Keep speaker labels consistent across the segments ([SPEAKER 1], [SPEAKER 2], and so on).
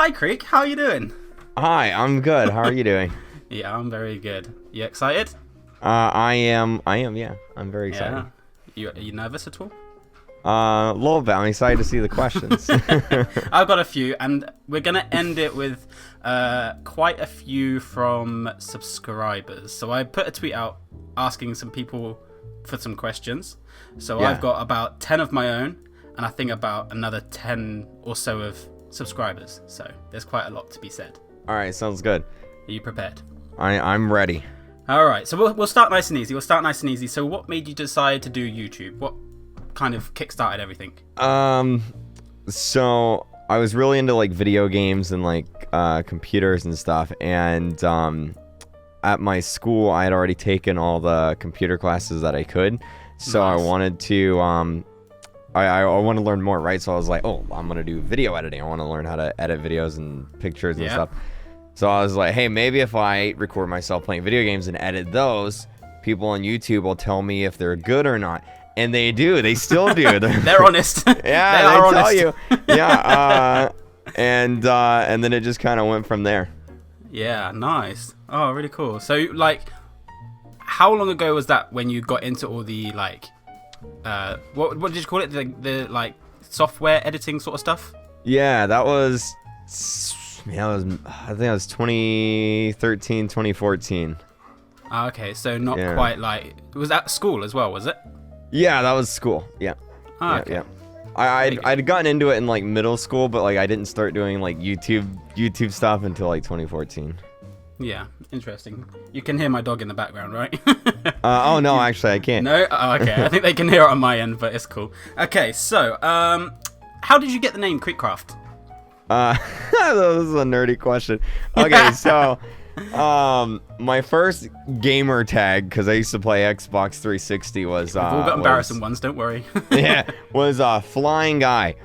[SPEAKER 1] Hi, Creek. How are you doing?
[SPEAKER 2] Hi, I'm good. How are you doing?
[SPEAKER 1] Yeah, I'm very good. You excited?
[SPEAKER 2] I am. Yeah. I'm very excited.
[SPEAKER 1] Yeah. Are you nervous at all?
[SPEAKER 2] A little bit. I'm excited to see the questions.
[SPEAKER 1] I've got a few, and we're gonna end it with quite a few from subscribers. So I put a tweet out asking some people for some questions. So
[SPEAKER 2] Yeah.
[SPEAKER 1] I've got about 10 of my own, and I think about another 10 or so of subscribers. So there's quite a lot to be said.
[SPEAKER 2] All right, sounds good.
[SPEAKER 1] Are you prepared?
[SPEAKER 2] I'm ready.
[SPEAKER 1] All right, so we'll start nice and easy. So what made you decide to do YouTube? What kind of kickstarted everything?
[SPEAKER 2] So I was really into like video games and like computers and stuff, and at my school I had already taken all the computer classes that I could, so
[SPEAKER 1] Nice.
[SPEAKER 2] I wanted to I want to learn more, right? So I was like, oh, I'm gonna do video editing. I want to learn how to edit videos and pictures and
[SPEAKER 1] Yeah.
[SPEAKER 2] stuff. So I was like, hey, maybe if I record myself playing video games and edit those, people on YouTube will tell me if they're good or not. And they do. They still do.
[SPEAKER 1] They're honest.
[SPEAKER 2] Yeah,
[SPEAKER 1] they are
[SPEAKER 2] tell
[SPEAKER 1] honest.
[SPEAKER 2] you. Yeah. And then it just kind of went from there.
[SPEAKER 1] Yeah, nice. Oh, really cool. So, like, how long ago was that when you got into all the like, what did you call it? The like software editing sort of stuff?
[SPEAKER 2] Yeah, that was. Yeah, I think that was 2013, 2014.
[SPEAKER 1] Okay, so not
[SPEAKER 2] Yeah.
[SPEAKER 1] quite like. Was that school as well? Was it?
[SPEAKER 2] Yeah, that was school. Yeah.
[SPEAKER 1] Okay.
[SPEAKER 2] Yeah. I'd gotten into it in like middle school, but like I didn't start doing like YouTube stuff until like 2014.
[SPEAKER 1] Yeah, interesting. You can hear my dog in the background, right?
[SPEAKER 2] Oh no, actually I can't.
[SPEAKER 1] No? Oh, okay. I think they can hear it on my end, but it's cool. Okay, so how did you get the name KREEKCRAFT?
[SPEAKER 2] This is a nerdy question. Okay, so my first gamer tag, because I used to play Xbox 360, was
[SPEAKER 1] We've all got embarrassing ones, don't worry.
[SPEAKER 2] was Flying Guy.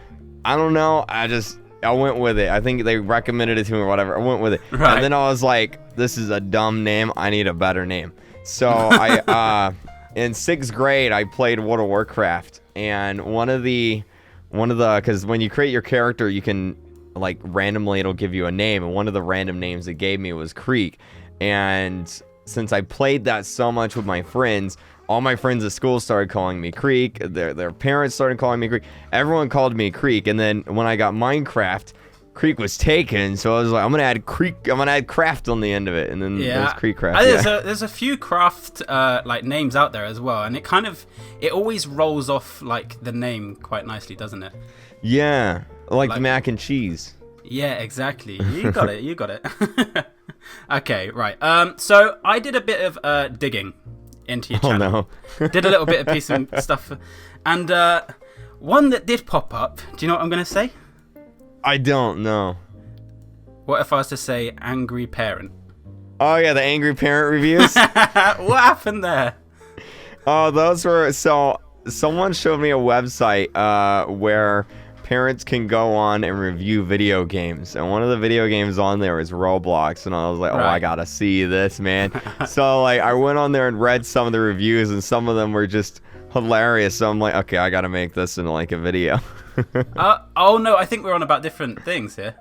[SPEAKER 2] I don't know. I went with it. I think they recommended it to me or whatever. I went with it.
[SPEAKER 1] Right.
[SPEAKER 2] And then I was like, this is a dumb name. I need a better name. So I in 6th grade I played World of Warcraft, and one of the because when you create your character you can like randomly it'll give you a name, and one of the random names it gave me was Creek. And since I played that so much with my friends, all my friends at school started calling me Creek. Their parents started calling me Creek. Everyone called me Creek. And then when I got Minecraft, Creek was taken, so I was like, I'm gonna add craft on the end of it, and then there's KREEKCRAFT.
[SPEAKER 1] There's a few craft like names out there as well, and it always rolls off like the name quite nicely, doesn't it?
[SPEAKER 2] Yeah, like the mac and cheese.
[SPEAKER 1] Yeah, exactly. You got it. You got it. Okay, right. So I did a bit of digging into your channel.
[SPEAKER 2] Oh no.
[SPEAKER 1] Did a little bit of piece of stuff, and one that did pop up. Do you know what I'm gonna say?
[SPEAKER 2] I don't know.
[SPEAKER 1] What if I was to say angry parent?
[SPEAKER 2] Oh yeah, the angry parent reviews.
[SPEAKER 1] What happened there?
[SPEAKER 2] Oh, those were someone showed me a website where parents can go on and review video games, and one of the video games on there is Roblox, and I was like, oh,
[SPEAKER 1] Right.
[SPEAKER 2] I gotta see this, man. So like I went on there and read some of the reviews, and some of them were just hilarious, so I'm like, okay, I gotta make this in like a video.
[SPEAKER 1] Oh no, I think we're on about different things here.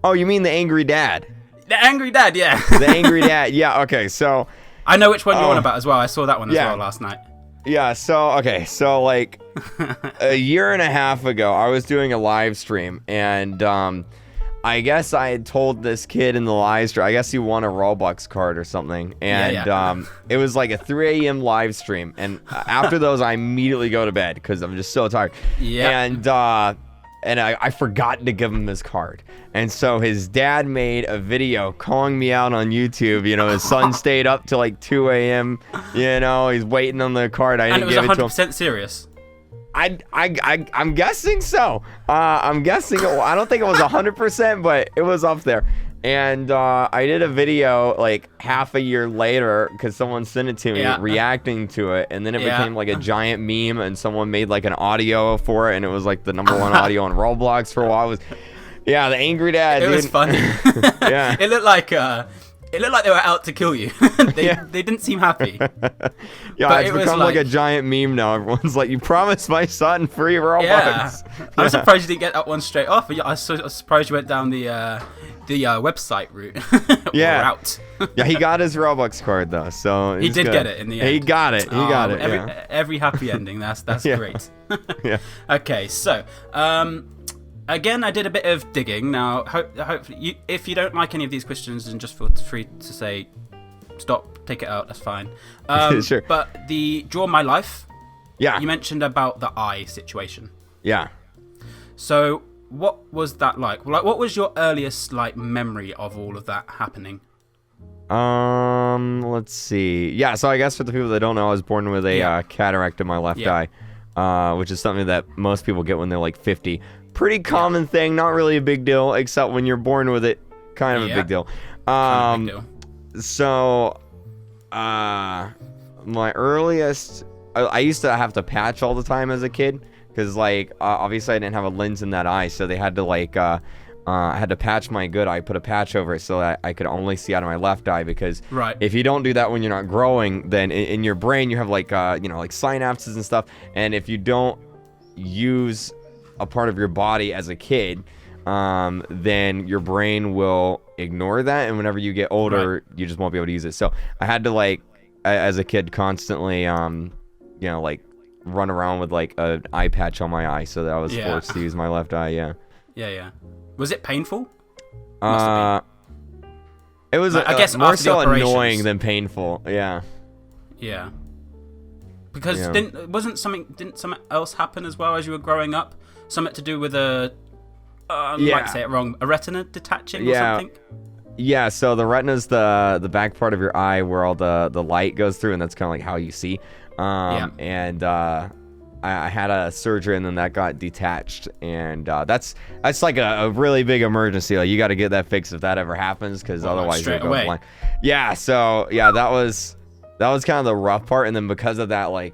[SPEAKER 2] Oh, you mean the angry dad?
[SPEAKER 1] The angry dad, yeah.
[SPEAKER 2] The angry dad, yeah. Okay, so
[SPEAKER 1] I know which one you're on about as well. I saw that one as
[SPEAKER 2] Yeah.
[SPEAKER 1] well last night.
[SPEAKER 2] yeah, so like a year and a half ago, I was doing a live stream, and I guess I had told this kid in the live stream, I guess he won a Roblox card or something, and
[SPEAKER 1] Yeah.
[SPEAKER 2] it was like a 3 a.m. live stream, and after those, I immediately go to bed because I'm just so tired.
[SPEAKER 1] Yeah.
[SPEAKER 2] And I forgot to give him his card, and so his dad made a video calling me out on YouTube. You know, his son stayed up till like 2 a.m. You know, he's waiting on the card. I
[SPEAKER 1] And it
[SPEAKER 2] didn't
[SPEAKER 1] was
[SPEAKER 2] give it to him.
[SPEAKER 1] 100% serious.
[SPEAKER 2] I'm guessing so. I'm guessing. I don't think it was 100%, but it was up there. And I did a video like half a year later because someone sent it to me reacting to it, and then it became like a giant meme, and someone made like an audio for it, and it was like the #1 audio on Roblox for a while. The angry dad.
[SPEAKER 1] It
[SPEAKER 2] dude.
[SPEAKER 1] was funny.
[SPEAKER 2] Yeah.
[SPEAKER 1] It looked like it looked like they were out to kill you. They didn't seem happy.
[SPEAKER 2] Yeah,
[SPEAKER 1] But
[SPEAKER 2] it's
[SPEAKER 1] it was
[SPEAKER 2] become like a giant meme now. Everyone's like, "You promised my son free Robux."
[SPEAKER 1] Yeah, I'm surprised you didn't get that one straight off. I was surprised you went down the website route.
[SPEAKER 2] Yeah.
[SPEAKER 1] Route.
[SPEAKER 2] Yeah, he got his Robux card though, so
[SPEAKER 1] He
[SPEAKER 2] it's
[SPEAKER 1] did
[SPEAKER 2] good.
[SPEAKER 1] get it in the end.
[SPEAKER 2] He got it. He got it.
[SPEAKER 1] Every happy ending. That's
[SPEAKER 2] Yeah.
[SPEAKER 1] great.
[SPEAKER 2] Yeah.
[SPEAKER 1] Okay, so again, I did a bit of digging. Now, hopefully, if you don't like any of these questions, then just feel free to say stop, take it out. That's fine.
[SPEAKER 2] Sure.
[SPEAKER 1] But the Draw My Life.
[SPEAKER 2] Yeah.
[SPEAKER 1] You mentioned about the eye situation.
[SPEAKER 2] Yeah.
[SPEAKER 1] So, what was that like? Like, what was your earliest memory of all of that happening?
[SPEAKER 2] Let's see. Yeah, so I guess for the people that don't know, I was born with a cataract in my left eye, which is something that most people get when they're like 50. Pretty common thing, not really a big deal, except when you're born with it, kind of a big deal. So, my earliest, I used to have to patch all the time as a kid, because obviously I didn't have a lens in that eye, so they had to I had to patch my good eye, put a patch over it so that I could only see out of my left eye, because if you don't do that when you're not growing, then in your brain you have synapses and stuff, and if you don't use a part of your body as a kid, then your brain will ignore that, and whenever you get older, you just won't be able to use it. So I had to as a kid constantly run around with an eye patch on my eye, so that I was forced to use my left eye.
[SPEAKER 1] Yeah. Was it painful?
[SPEAKER 2] It was,
[SPEAKER 1] I guess,
[SPEAKER 2] more
[SPEAKER 1] after
[SPEAKER 2] so
[SPEAKER 1] the
[SPEAKER 2] annoying than painful. Yeah.
[SPEAKER 1] Because didn't something else happen as well as you were growing up? Something to do with I might say it wrong. A retina detaching or something?
[SPEAKER 2] Yeah, so the retina's the back part of your eye where all the light goes through, and that's kind of like how you see. And I had a surgery, and then that got detached, and that's like a really big emergency. Like, you got to get that fixed if that ever happens, because otherwise you'll go blind. Yeah, so that was kind of the rough part, and then because of that, I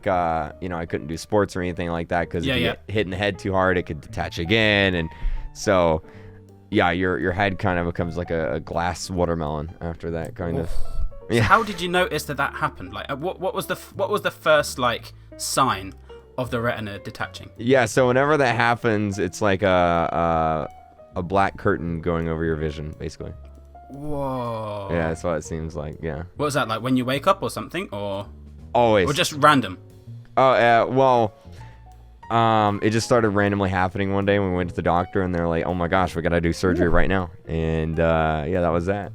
[SPEAKER 2] couldn't do sports or anything like that, because if you get hit in the head too hard, it could detach again, and so your head kind of becomes like a glass watermelon after that, kind of.
[SPEAKER 1] So how did you notice that happened? What was the first sign of the retina detaching? Yeah,
[SPEAKER 2] so whenever that happens, it's like a black curtain going over your vision, basically.
[SPEAKER 1] Whoa.
[SPEAKER 2] Yeah, that's what it seems like. Yeah.
[SPEAKER 1] What was that like when you wake up or something, or
[SPEAKER 2] always,
[SPEAKER 1] or just random?
[SPEAKER 2] Oh, it just started randomly happening one day when we went to the doctor, and they're like, "Oh my gosh, we gotta do surgery right now," and that was that.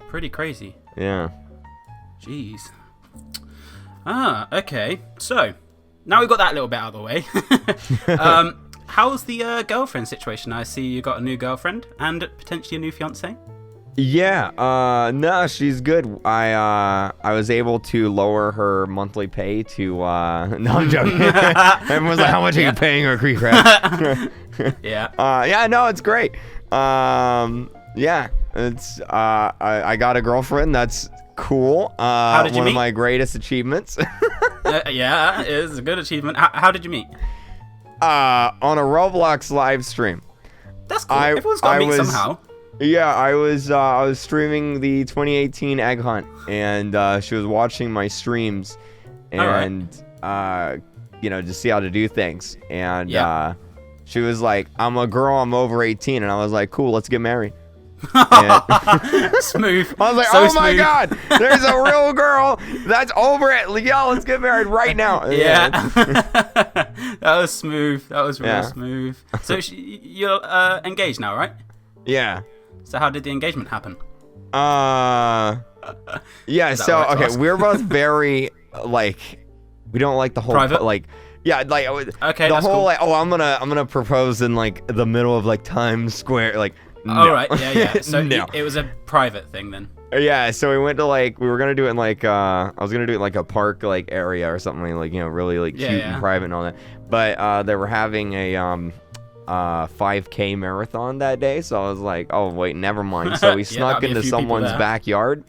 [SPEAKER 2] Pretty
[SPEAKER 1] crazy.
[SPEAKER 2] Yeah.
[SPEAKER 1] Jeez. Okay. So now we've got that little bit out of the way. How's the girlfriend situation? I see you got a new girlfriend and potentially a new fiance.
[SPEAKER 2] Yeah. No, she's good. I was able to lower her monthly pay to. No, I'm joking. Everyone's like, "How much are you paying her, KREEKCRAFT?" Yeah. No, it's great. Yeah. It's. I got a girlfriend. That's cool.
[SPEAKER 1] How did you meet?
[SPEAKER 2] One of my greatest achievements.
[SPEAKER 1] Yeah, it is a good achievement. How did you meet?
[SPEAKER 2] On a Roblox live stream.
[SPEAKER 1] That's cool. Everyone's got to meet somehow.
[SPEAKER 2] Yeah, I was streaming the 2018 egg hunt, and she was watching my streams, and to see how to do things. And she was like, "I'm a girl. I'm over 18," and I was like, "Cool, let's get married."
[SPEAKER 1] Smooth.
[SPEAKER 2] I was like,
[SPEAKER 1] so
[SPEAKER 2] "Oh my
[SPEAKER 1] smooth.
[SPEAKER 2] God, there's a real girl that's over it. Yeah, let's get married right now."
[SPEAKER 1] Yeah. That was smooth. That was real smooth. So you're engaged now, right?
[SPEAKER 2] Yeah.
[SPEAKER 1] So how did the engagement happen?
[SPEAKER 2] Yeah. So okay, we're both very we don't like the whole
[SPEAKER 1] private.
[SPEAKER 2] Okay, the whole
[SPEAKER 1] cool.
[SPEAKER 2] I'm gonna propose in the middle of Times Square, no.
[SPEAKER 1] All right. Yeah. So
[SPEAKER 2] no.
[SPEAKER 1] it was a private thing then.
[SPEAKER 2] Yeah. So we went to we were gonna do it in I was gonna do it in a park area or something really cute and private and all that. But they were having a 5K marathon that day, so I was like, "Oh wait, never mind." So we snuck into someone's backyard.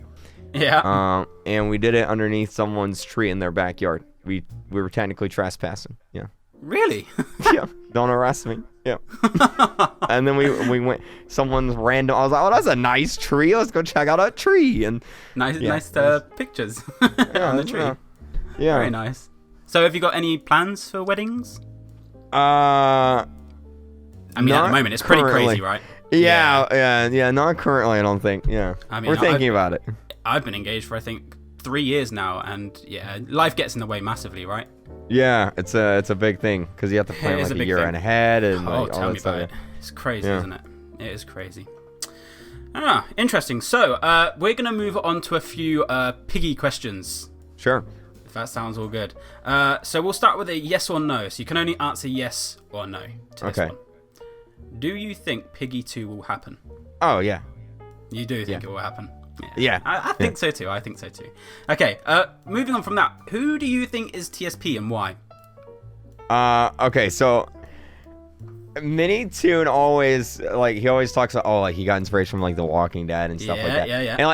[SPEAKER 1] Yeah.
[SPEAKER 2] And we did it underneath someone's tree in their backyard. We were technically trespassing. Yeah.
[SPEAKER 1] Really?
[SPEAKER 2] Yeah, don't arrest me. Yeah. And then we went. Someone's random. I was like, oh, that's a nice tree. Let's go check out a tree. And
[SPEAKER 1] nice pictures
[SPEAKER 2] yeah,
[SPEAKER 1] on the tree.
[SPEAKER 2] Yeah.
[SPEAKER 1] Very nice. So, have you got any plans for weddings?
[SPEAKER 2] I
[SPEAKER 1] mean, at the moment, it's pretty crazy, right?
[SPEAKER 2] Yeah. Not currently, I don't think. Yeah.
[SPEAKER 1] I mean,
[SPEAKER 2] we're thinking about it.
[SPEAKER 1] I've been engaged for I think 3 years now, and yeah, life gets in the way massively, right?
[SPEAKER 2] Yeah, it's a big thing because you have to plan like a year ahead and like, all
[SPEAKER 1] tell
[SPEAKER 2] that
[SPEAKER 1] me
[SPEAKER 2] stuff.
[SPEAKER 1] about it. It's crazy, isn't it? It is crazy. Interesting. So, we're gonna move on to a few piggy questions.
[SPEAKER 2] Sure.
[SPEAKER 1] If that sounds all good. So we'll start with a yes or no. So you can only answer yes or no to this one. Do you think Piggy 2 will happen?
[SPEAKER 2] Oh yeah.
[SPEAKER 1] You do think it will happen?
[SPEAKER 2] Yeah.
[SPEAKER 1] I think so too. Okay. Moving on from that, who do you think is TSP and why?
[SPEAKER 2] Okay, so Mini Toon always he always talks about he got inspiration from like The Walking Dead and stuff like that.
[SPEAKER 1] Yeah.
[SPEAKER 2] And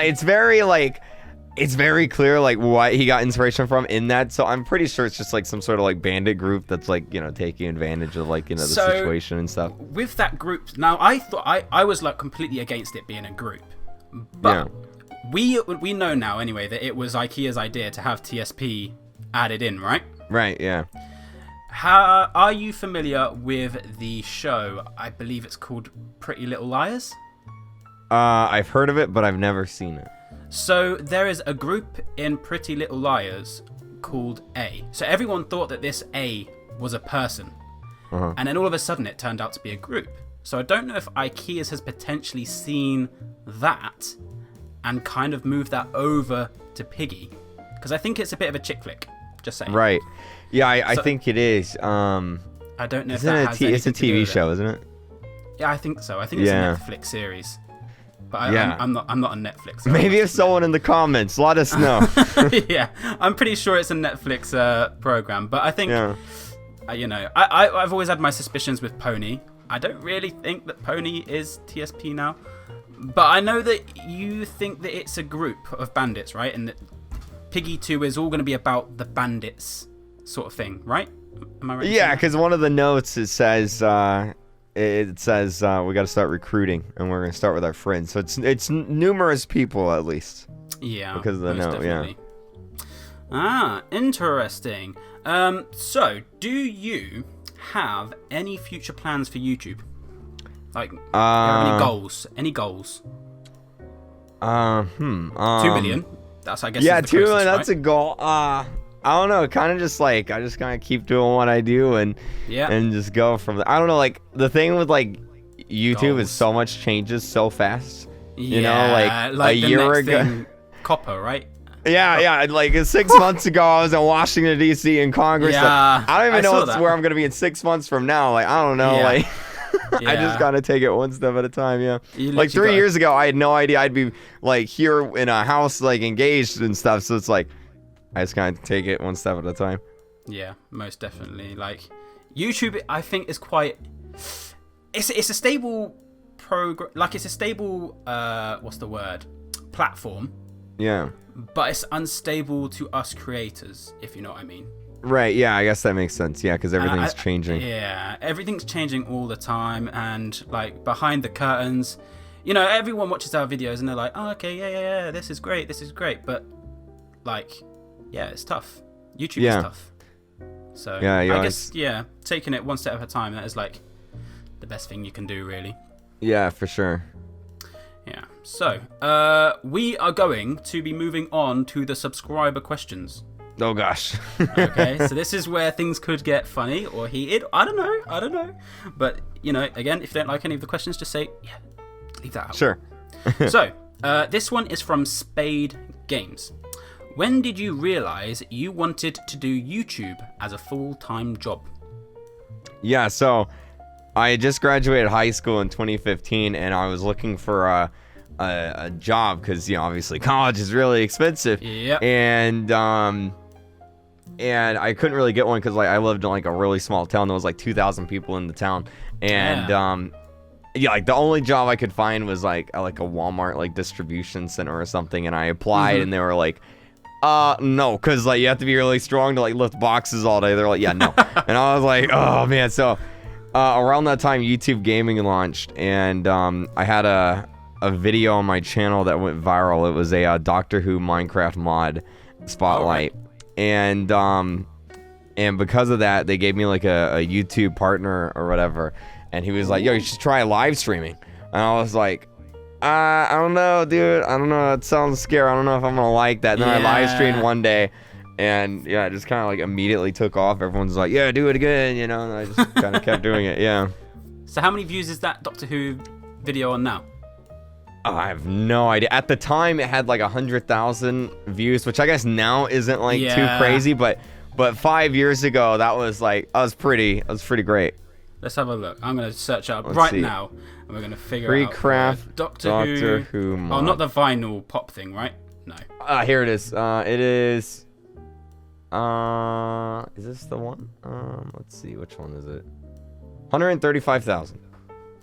[SPEAKER 2] it's very clear what he got inspiration from in that. So I'm pretty sure it's just like some sort of like bandit group that's taking advantage of the situation and stuff.
[SPEAKER 1] With that group, now I thought I was completely against it being a group, but we know now anyway that it was IKEA's idea to have TSP added in, right?
[SPEAKER 2] Right. Yeah.
[SPEAKER 1] How are you familiar with the show? I believe it's called Pretty Little Liars.
[SPEAKER 2] I've heard of it, but I've never seen it.
[SPEAKER 1] So there is a group in Pretty Little Liars called A. So everyone thought that this A was a person. And then all of a sudden it turned out to be a group. So I don't know if IKEA's has potentially seen that and kind of moved that over to Piggy. Because I think it's a bit of a chick flick. Just saying.
[SPEAKER 2] Right. Yeah, I think it is.
[SPEAKER 1] I don't know if that has
[SPEAKER 2] it's a
[SPEAKER 1] anything to do
[SPEAKER 2] TV
[SPEAKER 1] with
[SPEAKER 2] show,
[SPEAKER 1] it.
[SPEAKER 2] isn't it?
[SPEAKER 1] Yeah, I think so. I think it's a Netflix series. But I'm not on Netflix. So
[SPEAKER 2] maybe if someone in the comments, let us know.
[SPEAKER 1] Yeah, I'm pretty sure it's a Netflix program. But I think, I've always had my suspicions with Pony. I don't really think that Pony is TSP now. But I know that you think that it's a group of bandits, right? And that Piggy 2 is all going to be about the bandits sort of thing, right? Am I right?
[SPEAKER 2] Yeah, because one of the notes says we got to start recruiting, and we're going to start with our friends. So it's numerous people at least.
[SPEAKER 1] Yeah,
[SPEAKER 2] because of the note.
[SPEAKER 1] Definitely. Yeah. Interesting. So do you have any future plans for YouTube? Like, do you have any goals? Any goals? 2 million. That's, I guess.
[SPEAKER 2] Yeah,
[SPEAKER 1] is the
[SPEAKER 2] 2 million.
[SPEAKER 1] closest,
[SPEAKER 2] That's a goal. I don't know. Kind of just I just kind of keep doing what I do and just go from there. I don't know. The thing with YouTube is so much changes so fast. You know, like a year ago.
[SPEAKER 1] Copper, right?
[SPEAKER 2] Yeah. 6 months ago, I was in Washington D.C. in Congress.
[SPEAKER 1] Yeah,
[SPEAKER 2] I don't even know where I'm gonna be in 6 months from now. I don't know.
[SPEAKER 1] Yeah.
[SPEAKER 2] I just gotta take it one step at a time. Yeah. 3 years ago, I had no idea I'd be here in a house engaged and stuff. So it's I just gotta take it one step at a time.
[SPEAKER 1] Yeah, most definitely. YouTube, I think, is quite. It's a stable program. It's a stable. What's the word? Platform.
[SPEAKER 2] Yeah.
[SPEAKER 1] But it's unstable to us creators, if you know what I mean.
[SPEAKER 2] Right, yeah, I guess that makes sense. Yeah, because everything's changing.
[SPEAKER 1] Yeah, everything's changing all the time. And, behind the curtains, everyone watches our videos and they're like, oh, okay, yeah, this is great. But, it's tough. YouTube is tough. So, I guess, taking it one step at a time, that is, the best thing you can do, really.
[SPEAKER 2] Yeah, for sure.
[SPEAKER 1] Yeah. So, we are going to be moving on to the subscriber questions.
[SPEAKER 2] Oh gosh.
[SPEAKER 1] Okay, so this is where things could get funny or heated. I don't know. But, again, if you don't like any of the questions, just say, leave that out.
[SPEAKER 2] Sure.
[SPEAKER 1] So, this one is from Spade Games. When did you realize you wanted to do YouTube as a full-time job?
[SPEAKER 2] Yeah, so I just graduated high school in 2015, and I was looking for a job because, obviously college is really expensive.
[SPEAKER 1] Yeah.
[SPEAKER 2] And I couldn't really get one because I lived in a really small town. There was 2,000 people in the town, and the only job I could find was a Walmart distribution center or something. And I applied, and they were No, because like you have to be really strong to like lift boxes all day. They're like, yeah, no. And I was like, oh man. So around that time, YouTube Gaming launched, and I had a video on my channel that went viral. It was a Doctor Who Minecraft mod spotlight, and because of that, they gave me like a YouTube partner or whatever, and he was like, yo, you should try live streaming. And I was like, I don't know, dude. I don't know. It sounds scary. I don't know if I'm gonna like that. And then I live streamed one day, and yeah, it just kind of like immediately took off. Everyone's like, yeah, do it again, you know. And I just kind of kept doing it. Yeah.
[SPEAKER 1] So how many views is that Doctor Who video on now?
[SPEAKER 2] Oh, I have no idea. At the time, it had like 100,000 views, which I guess now isn't like too crazy. But 5 years ago, that was pretty great.
[SPEAKER 1] Let's have a look. I'm gonna search up now, and we're gonna figure out
[SPEAKER 2] Doctor Who mod.
[SPEAKER 1] Oh, not the vinyl pop thing, right? No.
[SPEAKER 2] Here it is. It is. Is this the one? Let's see. Which one is it? 135,000.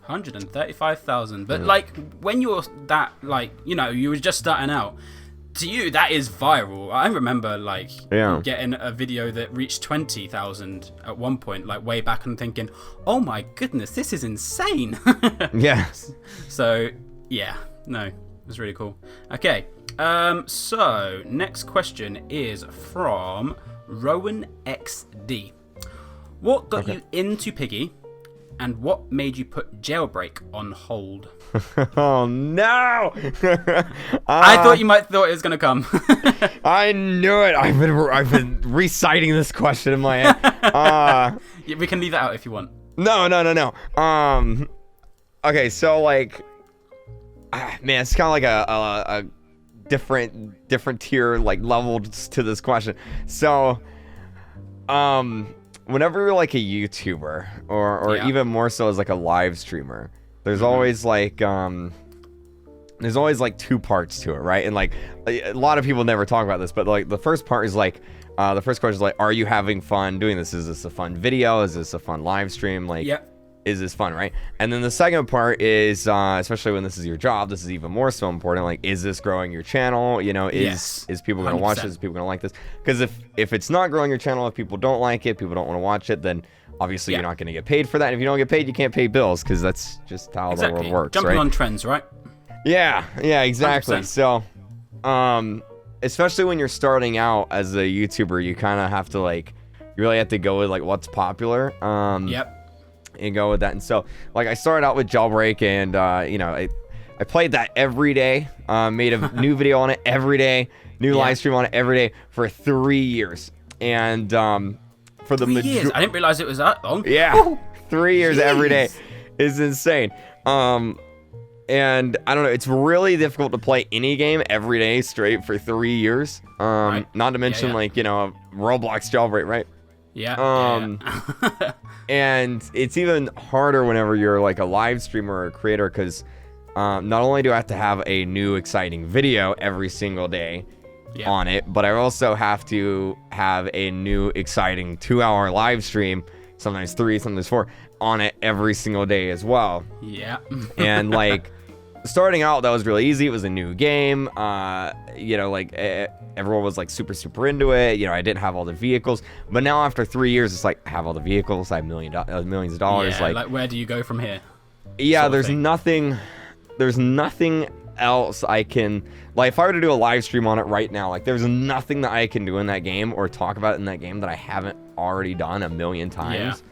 [SPEAKER 1] 135,000. But like, when you're that, like, you know, you were just starting out. To you, that is viral. I remember like getting a video that reached 20,000 at one point, like way back, and thinking, "Oh my goodness, this is insane."
[SPEAKER 2] Yes.
[SPEAKER 1] So yeah, no, it was really cool. Okay, so next question is from Rowan XD. What got you into Piggy, and what made you put Jailbreak on hold?
[SPEAKER 2] Oh no!
[SPEAKER 1] I thought you might thought it was gonna come.
[SPEAKER 2] I knew it. I've been reciting this question in my head.
[SPEAKER 1] We can leave that out if you want.
[SPEAKER 2] No. Okay, so like, man, it's kind of like a different tier, like levels to this question. So, whenever you're like a YouTuber or even more so as like a live streamer, there's always like two parts to it, right? And like a lot of people never talk about this, but like the first part is like the first question is like, are you having fun doing this? Is this a fun video? Is this a fun live stream? Like, is this fun, right? And then the second part is especially when this is your job, this is even more so important. Like, is this growing your channel? You know, is people gonna watch this? Is people gonna like this? Because if it's not growing your channel, if people don't like it, people don't want to watch it, then obviously you're not going to get paid for that. And if you don't get paid, you can't pay bills, because that's just how the world works.
[SPEAKER 1] Jumping on trends, right?
[SPEAKER 2] Yeah, exactly. 100%. So, especially when you're starting out as a YouTuber, you kind of have to like, you really have to go with like what's popular. And go with that. And so, like, I started out with Jailbreak, and you know, I played that every day. Made a new video on it every day, new live stream on it every day for 3 years, and for the
[SPEAKER 1] 3 years. I didn't realize it was that long.
[SPEAKER 2] Yeah, 3 years every day is insane. And I don't know, it's really difficult to play any game every day straight for 3 years. Not to mention like, you know, Roblox Jailbreak, right? And it's even harder whenever you're like a live streamer or a creator, because not only do I have to have a new exciting video every single day on it, but I also have to have a new exciting 2-hour live stream, sometimes 3, sometimes 4, on it every single day as well. And like, starting out, that was really easy. It was a new game. You know, like everyone was like super into it. You know, I didn't have all the vehicles, but now after 3 years, it's like I have all the vehicles. I have millions of dollars.
[SPEAKER 1] Like where do you go from here?
[SPEAKER 2] Yeah, there's nothing else I can, like, if I were to do a live stream on it right now, like, there's nothing that I can do in that game or talk about in that game that I haven't already done a million times.